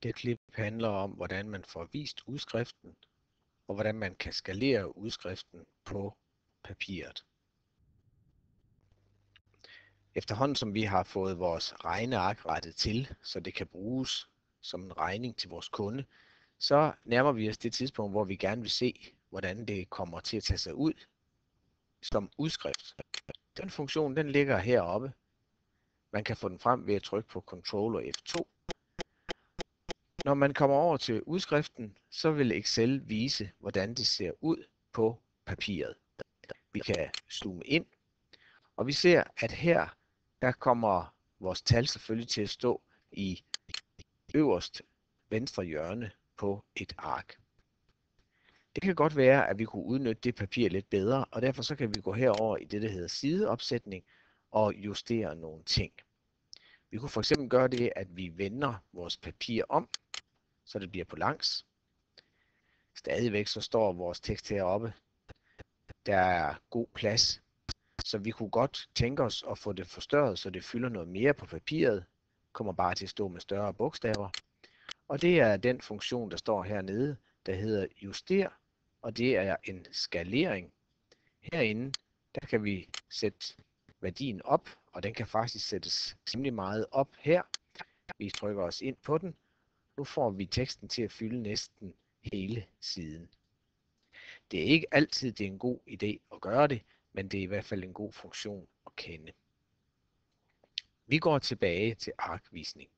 Det klip handler om, hvordan man får vist udskriften, og hvordan man kan skalere udskriften på papiret. Efterhånden som vi har fået vores regneark rettet til, så det kan bruges som en regning til vores kunde, så nærmer vi os det tidspunkt, hvor vi gerne vil se, hvordan det kommer til at tage sig ud som udskrift. Den funktion, den ligger heroppe. Man kan få den frem ved at trykke på Ctrl og F2. Når man kommer over til udskriften, så vil Excel vise, hvordan det ser ud på papiret. Vi kan zoome ind, og vi ser, at her der kommer vores tal selvfølgelig til at stå i øverst venstre hjørne på et ark. Det kan godt være, at vi kunne udnytte det papir lidt bedre, og derfor så kan vi gå herover i det, der hedder sideopsætning og justere nogle ting. Vi kunne for eksempel gøre det, at vi vender vores papir om, så det bliver på langs. Stadigvæk så står vores tekst heroppe. Der er god plads, så vi kunne godt tænke os at få det forstørret, så det fylder noget mere på papiret. Kommer bare til at stå med større bogstaver. Og det er den funktion, der står hernede, der hedder juster, og det er en skalering. Herinde, der kan vi sætte værdien op, og den kan faktisk sættes rimelig meget op her. Vi trykker os ind på den. Nu får vi teksten til at fylde næsten hele siden. Det er ikke altid, det er en god idé at gøre det, men det er i hvert fald en god funktion at kende. Vi går tilbage til arkvisning.